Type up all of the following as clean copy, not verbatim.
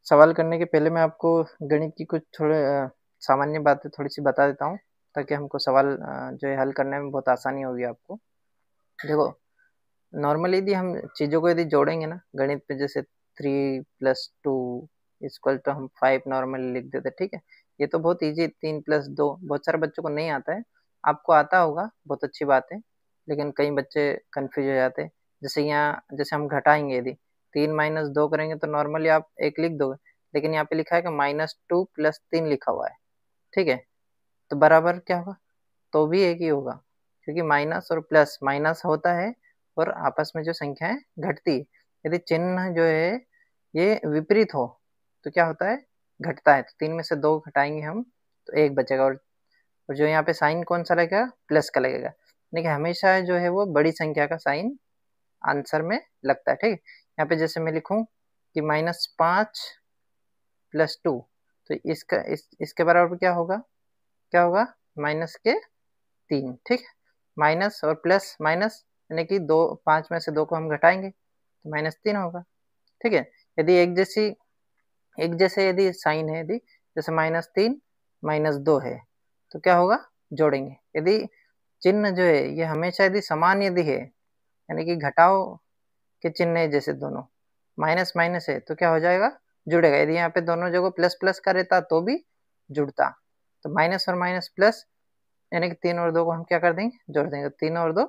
सवाल करने के पहले मैं आपको गणित की कुछ थोड़े सामान्य बातें थोड़ी सी बता देता हूँ, ताकि हमको सवाल जो है हल करने में बहुत आसानी होगी आपको। देखो, नॉर्मली यदि हम चीज़ों को यदि जोड़ेंगे ना गणित में, जैसे 3+2 इक्वल टू हम 5 नॉर्मली लिख देते, ठीक है। ये तो बहुत ईजी, 3+2 बहुत सारे बच्चों को नहीं आता है, आपको आता होगा, बहुत अच्छी बात है। लेकिन कई बच्चे कन्फ्यूज हो जाते हैं। जैसे यहाँ, जैसे हम घटाएंगे, यदि 3-2 करेंगे तो नॉर्मली आप 1 लिख दोगे, लेकिन यहाँ पे लिखा है कि -2+3 लिखा हुआ है, ठीक है। तो बराबर क्या होगा? तो भी एक ही होगा, क्योंकि माइनस और प्लस, माइनस होता है और आपस में जो संख्याएं घटती है। यदि चिन्ह जो है ये विपरीत हो तो क्या होता है? घटता है। तो 3 में से 2 घटाएंगे हम तो 1 बचेगा, और जो यहाँ पे साइन कौन सा लगेगा? प्लस का लगेगा। देखिए, हमेशा जो है वो बड़ी संख्या का साइन आंसर में लगता है, ठीक है। यहाँ पे जैसे मैं लिखूं कि -5+2, तो इसके बराबर क्या होगा? क्या होगा? -3, ठीक है। माइनस और प्लस माइनस, यानी कि 5 में से 2 को हम घटाएंगे तो -3 होगा, ठीक है। यदि एक जैसे यदि साइन है, यदि जैसे -3 -2 है, तो क्या होगा? जोड़ेंगे। यदि चिन्ह जो है ये हमेशा यदि समान यदि है, यानी कि घटाव के चिन्ह है, जैसे दोनों माइनस माइनस है, तो क्या हो जाएगा? जुड़ेगा। यदि यहाँ पे दोनों जगह प्लस प्लस का रहता तो भी जुड़ता। तो माइनस और माइनस प्लस, यानी कि 3 और 2 को हम क्या कर देंगे? जोड़ देंगे। 3 और 2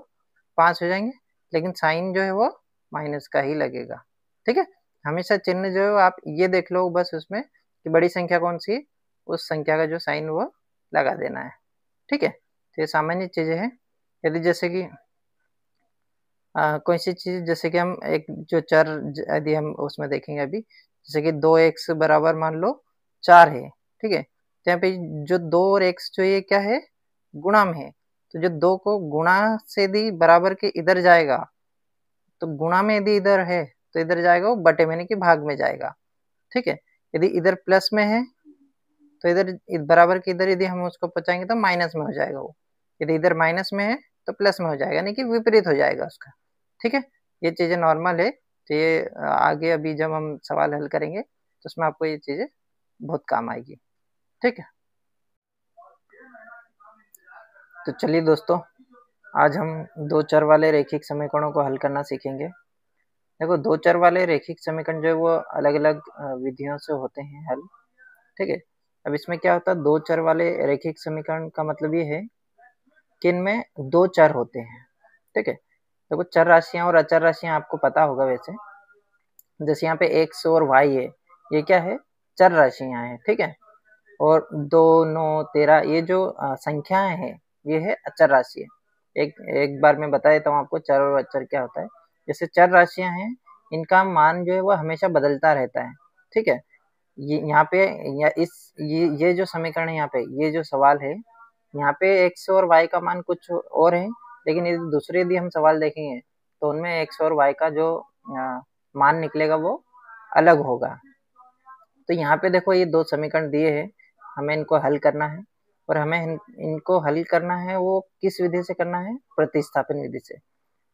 5 हो जाएंगे, लेकिन साइन जो है वो माइनस का ही लगेगा, ठीक है। हमेशा चिन्ह जो है आप ये देख लो बस उसमें कि बड़ी संख्या कौन सी है, उस संख्या का जो साइन वो लगा देना है, ठीक है। तो ये सामान्य चीजें हैं। यदि जैसे कि कोई सी चीज, जैसे कि हम एक जो चर, यदि हम उसमें देखेंगे अभी, जैसे कि 2x बराबर मान लो 4 है, ठीक है। तो यहाँ पे जो 2 और x जो ये क्या है? गुणा में है। तो जो 2 को गुणा से यदि बराबर के इधर जाएगा, तो गुणा में यदि इधर है तो इधर जाएगा वो बटे में, यानी कि भाग में जाएगा, ठीक है। यदि इधर प्लस में है तो इधर बराबर के इधर यदि हम उसको पहुंचाएंगे तो माइनस में हो जाएगा वो। यदि इधर माइनस में है तो प्लस में हो जाएगा, यानी कि विपरीत हो जाएगा उसका, ठीक है। ये चीजें नॉर्मल है। तो ये आगे अभी जब हम सवाल हल करेंगे तो उसमें आपको ये चीजें बहुत काम आएगी, ठीक है। तो चलिए दोस्तों, आज हम दो चर वाले रैखिक समीकरणों को हल करना सीखेंगे। देखो, दो चर वाले रैखिक समीकरण जो है वो अलग अलग विधियों से होते हैं हल, ठीक है। अब इसमें क्या होता है? दो चर वाले रैखिक समीकरण का मतलब ये है कि इनमें दो चर होते हैं, ठीक है। देखो, चर राशियां और अचर राशियां आपको पता होगा वैसे। जैसे यहाँ पे x और y है, ये क्या है? चर राशियां हैं, ठीक है। और 2, 9, 13 ये जो संख्याएं हैं, ये है अचर राशि है। एक एक बार मैं बता देता हूँ आपको चर और अचर क्या होता है। जैसे चर राशियां हैं, इनका मान जो है वो हमेशा बदलता रहता है, ठीक है। ये यहाँ पे या ये जो समीकरण है, यहाँ पे ये जो सवाल है, यहाँ पे x और y का मान कुछ और है, लेकिन यदि दूसरे यदि हम सवाल देखेंगे तो उनमें x और y का जो मान निकलेगा वो अलग होगा। तो यहाँ पे देखो, ये दो समीकरण दिए हैं, हमें इनको हल करना है, और हमें इनको हल करना है वो किस विधि से करना है? प्रतिस्थापन विधि से,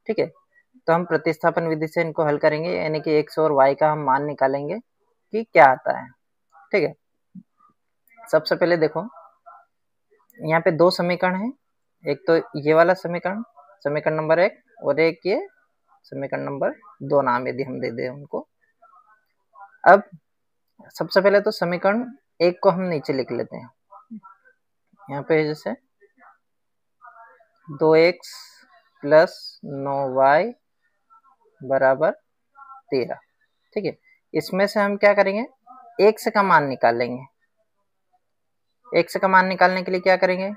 ठीक है। तो हम प्रतिस्थापन विधि से इनको हल करेंगे, यानी कि x और y का हम मान निकालेंगे कि क्या आता है, ठीक है। सबसे पहले देखो, यहाँ पे दो समीकरण है। एक तो ये वाला समीकरण, समीकरण नंबर 1, और एक ये समीकरण नंबर 2, नाम यदि हम दे दें उनको। अब सबसे पहले तो समीकरण 1 को हम नीचे लिख लेते हैं। यहाँ पे जैसे 2x प्लस 9y बराबर 13, ठीक है। इसमें से हम क्या करेंगे? x का मान निकाल लेंगे। x का मान निकालने के लिए क्या करेंगे?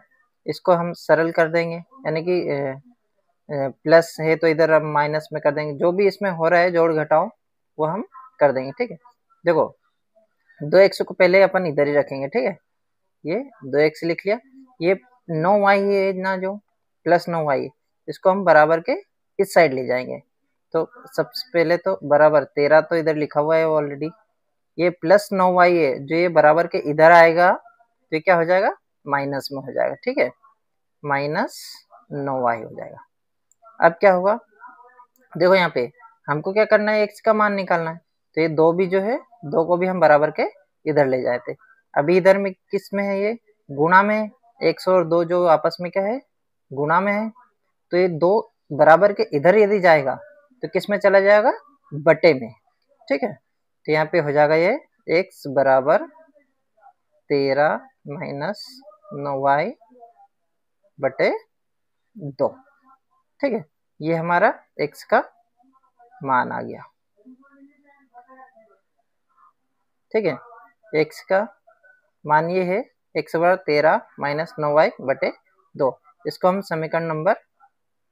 इसको हम सरल कर देंगे, यानी कि प्लस है तो इधर हम माइनस में कर देंगे। जो भी इसमें हो रहा है जोड़ घटाओ वो हम कर देंगे, ठीक है। देखो, 2x को पहले अपन इधर ही रखेंगे, ठीक है। ये 2x लिख लिया। ये 9y है ना, जो प्लस 9y, इसको हम बराबर के इस साइड ले जाएंगे। तो सबसे पहले तो बराबर 13 तो इधर लिखा हुआ है ऑलरेडी। ये प्लस 9y है, जो ये बराबर के इधर आएगा तो ये क्या हो जाएगा? माइनस में हो जाएगा, ठीक है। -9y हो जाएगा। अब क्या होगा? देखो, यहाँ पे हमको क्या करना है? x का मान निकालना है। तो ये 2 भी जो है 2 को भी हम बराबर के इधर ले जाए थे। अभी इधर में किस में है, ये गुणा में है। 100 और 2 जो आपस में क्या है, गुणा में है। तो ये 2 बराबर के इधर यदि जाएगा तो किस में चला जाएगा, बटे में। ठीक है, तो यहाँ पे हो जाएगा ये x बराबर 13 माइनस 9y बटे 2। ठीक है, ये हमारा x का मान आ गया। ठीक है, x का मान ये है x बराबर 13 माइनस 9y बटे 2। इसको हम समीकरण नंबर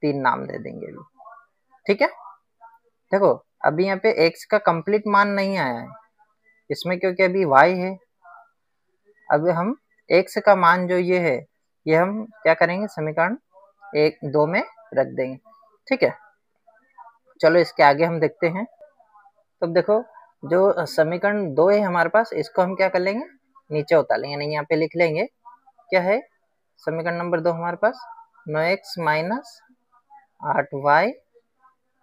3 नाम दे देंगे अभी। ठीक है, देखो अभी यहाँ पे x का कंप्लीट मान नहीं आया है इसमें, क्योंकि अभी y है। अब हम x का मान जो ये है, ये हम क्या करेंगे, समीकरण 1-2 में रख देंगे। ठीक है, चलो इसके आगे हम देखते हैं। तो देखो जो समीकरण 2 है हमारे पास, इसको हम क्या कर लेंगे, नीचे उतार लेंगे, नहीं यहाँ पे लिख लेंगे। क्या है समीकरण नंबर 2 हमारे पास, 9x माइनस 8y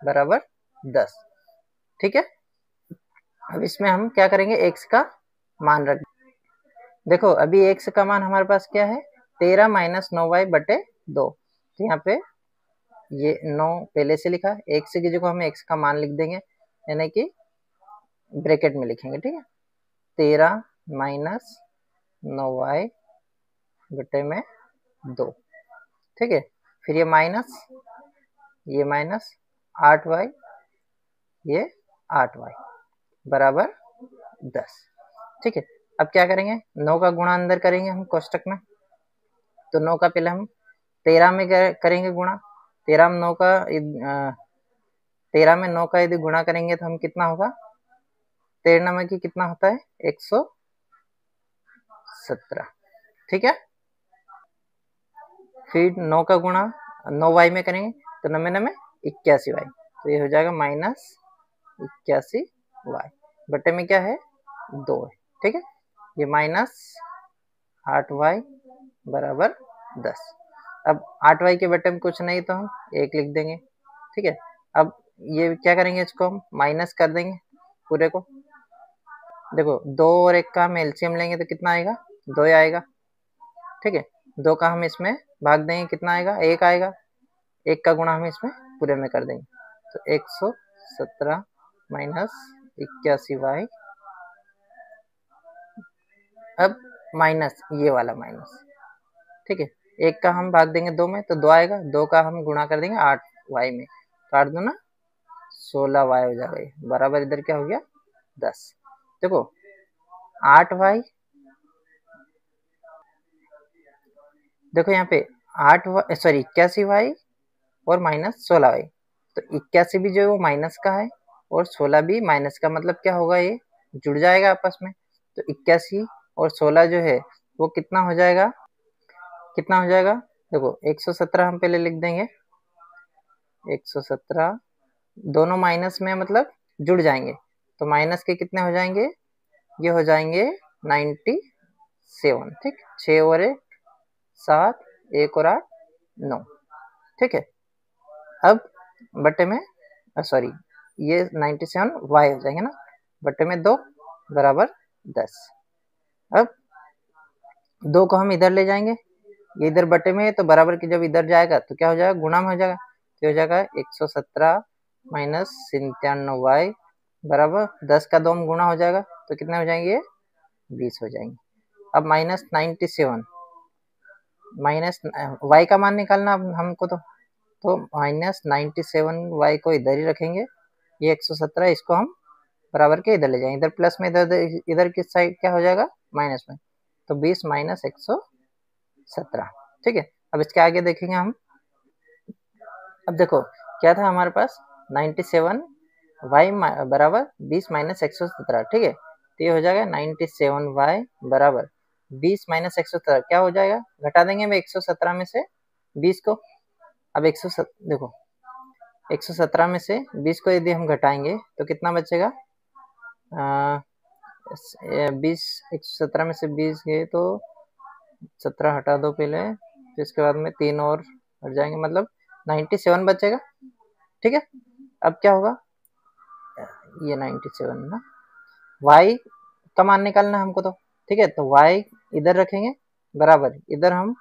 बराबर 10। ठीक है, अब इसमें हम क्या करेंगे, x का मान रख। देखो अभी x का मान हमारे पास क्या है, 13 माइनस 9y बटे 2। तो यहाँ पे ये 9 पहले से लिखा, x की जगह हम x का मान लिख देंगे, यानी कि ब्रैकेट में लिखेंगे। ठीक है, 13 माइनस 9y बटे में 2। ठीक है, फिर ये माइनस 8y, ये 8y बराबर 10। ठीक है, अब क्या करेंगे, 9 का गुणा अंदर करेंगे हम कोष्टक में। तो 9 का पहले हम 13 में करेंगे गुणा। 13 में 9 का 13 में 9 का यदि गुणा करेंगे तो हम कितना होगा, 13 में की कितना होता है, 117। ठीक है, फिर 9 का गुणा 9y में करेंगे तो 9 में 81y, तो ये हो जाएगा माइनस 81y बटे में क्या है, 2 है। ठीक है, ये माइनस 8y बराबर 10। अब 8y के बटे में कुछ नहीं तो हम 1 लिख देंगे। ठीक है, अब ये क्या करेंगे, इसको हम माइनस कर देंगे पूरे को। देखो 2 और 1 का हम एलसीएम लेंगे तो कितना आएगा, 2 आएगा। ठीक है, 2 का हम इसमें भाग देंगे, कितना आएगा, 1 आएगा। 1 का गुणा हम इसमें पूरे में कर देंगे, तो 117 माइनस 81y। अब माइनस ये वाला माइनस। ठीक है, 1 का हम भाग देंगे 2 में तो 2 आएगा। 2 का हम गुणा कर देंगे 8y में, तो 8 दूना 16y हो जाएगा, ये बराबर इधर क्या हो गया, 10। देखो 8y, देखो यहाँ पे 81y और माइनस 16y, तो 81 भी जो है वो माइनस का है और 16 भी माइनस का, मतलब क्या होगा, ये जुड़ जाएगा आपस में। तो 81 और 16 जो है वो कितना हो जाएगा, देखो 117 हम पहले लिख देंगे। 117 दोनों माइनस में मतलब जुड़ जाएंगे, तो माइनस के कितने हो जाएंगे, ये हो जाएंगे 97। ठीक, 6 और 1 7, 1 और 8 9। ठीक है, अब बटे में सॉरी ये 97y हो जाएंगे ना, बटे में 2 बराबर 10। अब 2 को हम इधर ले जाएंगे, ये इधर बटे में है तो बराबर की जब इधर जाएगा तो क्या हो जाएगा, गुणा में हो जाएगा। तो हो जाएगा 117 माइनस 97y बराबर 10 का 2 हम गुणा हो जाएगा तो कितने हो जाएंगे, 20 हो जाएंगे। अब माइनस 97, माइनस y का मान निकालना हमको, तो माइनस 97y को इधर ही रखेंगे। ये 117 इसको हम बराबर के इधर ले जाएंगे, इधर प्लस में, इधर किस साइड क्या हो जाएगा, माइनस में। तो 20 माइनस 117। ठीक है, अब इसके आगे देखेंगे हम। अब देखो क्या था हमारे पास, 97y बराबर 20 माइनस 117। ठीक है, तो ये हो जाएगा 97y बराबर 20 माइनस 117, क्या हो जाएगा, घटा देंगे 117 में से 20 को। अब 117 देखो 117 में से 20 को यदि हम घटाएंगे तो कितना बचेगा, 20 117 में से 20 गए तो 17 हटा दो पहले, फिर इसके बाद में 3 और हट जाएंगे, मतलब 97 बचेगा। ठीक है, अब क्या होगा, ये 97 ना, y का मान निकालना हमको तो, ठीक है। तो y इधर रखेंगे बराबर, इधर हम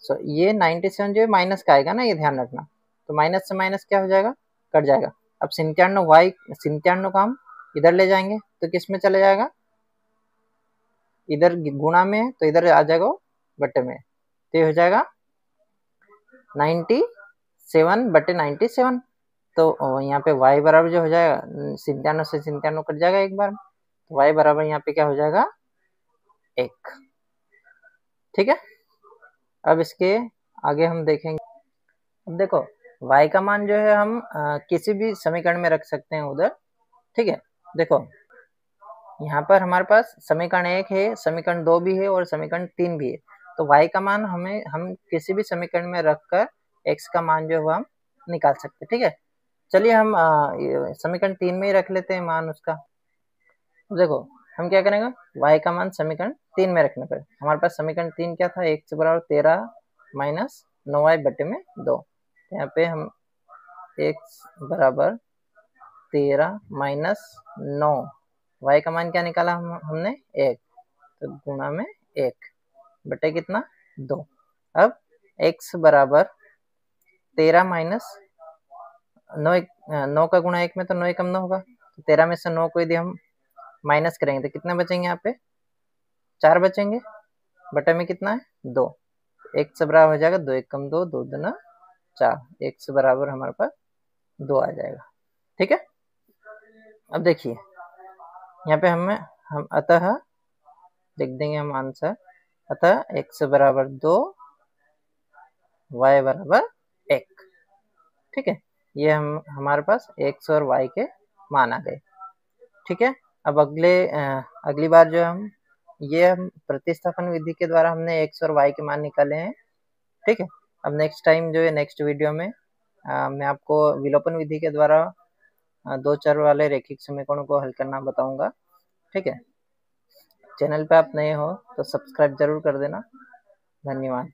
ये 97 जो है माइनस का आएगा ना, ये ध्यान रखना। तो माइनस से माइनस क्या हो जाएगा, कट जाएगा। अब 97 का हम इधर ले जाएंगे तो किस में चले जाएगा, इधर गुणा में है तो इधर आ जाएगा बट्टे में, तो ये हो जाएगा 97/97। तो यहाँ पे y बराबर जो हो जाएगा 97 से 97 कट जाएगा एक बार, तो y बराबर यहाँ पे क्या हो जाएगा 1, ठीक है। अब इसके आगे हम देखेंगे। अब देखो y का मान जो है हम किसी भी समीकरण में रख सकते हैं उधर, ठीक है। देखो यहाँ पर हमारे पास समीकरण 1 है, समीकरण 2 भी है और समीकरण 3 भी है। तो y का मान हम किसी भी समीकरण में रखकर x का मान जो है हम निकाल सकते हैं, ठीक है। चलिए हम समीकरण 3 में ही रख लेते हैं मान उसका। देखो हम क्या करेंगे, y का मान समीकरण 3 में रखने पर हमारे पास समीकरण 3 क्या था, x बराबर 13 माइनस 9y बटे में 2। यहाँ पे हम x बराबर 13 माइनस 9, y का मान क्या निकाला हमने 1, तो गुणा में 1 बटे कितना 2। अब x बराबर 13 माइनस 9 का गुणा 1 में तो 9 एकम 9 होगा, तो 13 में से 9 को यदि हम माइनस करेंगे तो कितने बचेंगे, यहाँ पे 4 बचेंगे, बटे में कितना है 2। x बराबर हो जाएगा 2 एकम 2, 2 दूना 4, x बराबर हमारे पास 2 आ जाएगा, ठीक है। अब देखिए यहाँ पे हम अतः लिख देंगे हम आंसर, अतः x बराबर 2, y बराबर 1, ठीक है। ये हमारे पास x और y के मान आ गए, ठीक है। अब अगली बार जो हम प्रतिस्थापन विधि के द्वारा हमने x और y के मान निकाले हैं, ठीक है। अब नेक्स्ट टाइम जो है नेक्स्ट वीडियो में मैं आपको विलोपन विधि के द्वारा 2 चर वाले रैखिक समीकरणों को हल करना बताऊंगा, ठीक है। चैनल पे आप नए हो तो सब्सक्राइब जरूर कर देना। धन्यवाद।